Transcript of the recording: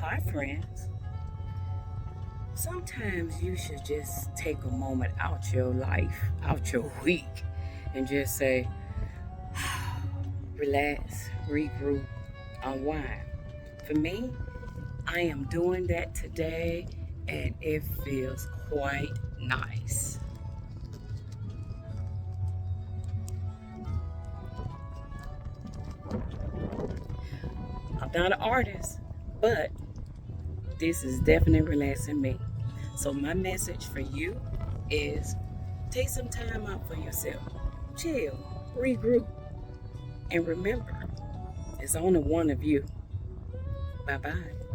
Hi, friends. Sometimes you should just take a moment out your life, out your week, and just say, relax, regroup, unwind. For me, I am doing that today, and it feels quite nice. I'm not an artist, but this is definitely relaxing me. So, my message for you is take some time out for yourself, chill, regroup, and remember, it's only one of you. Bye bye.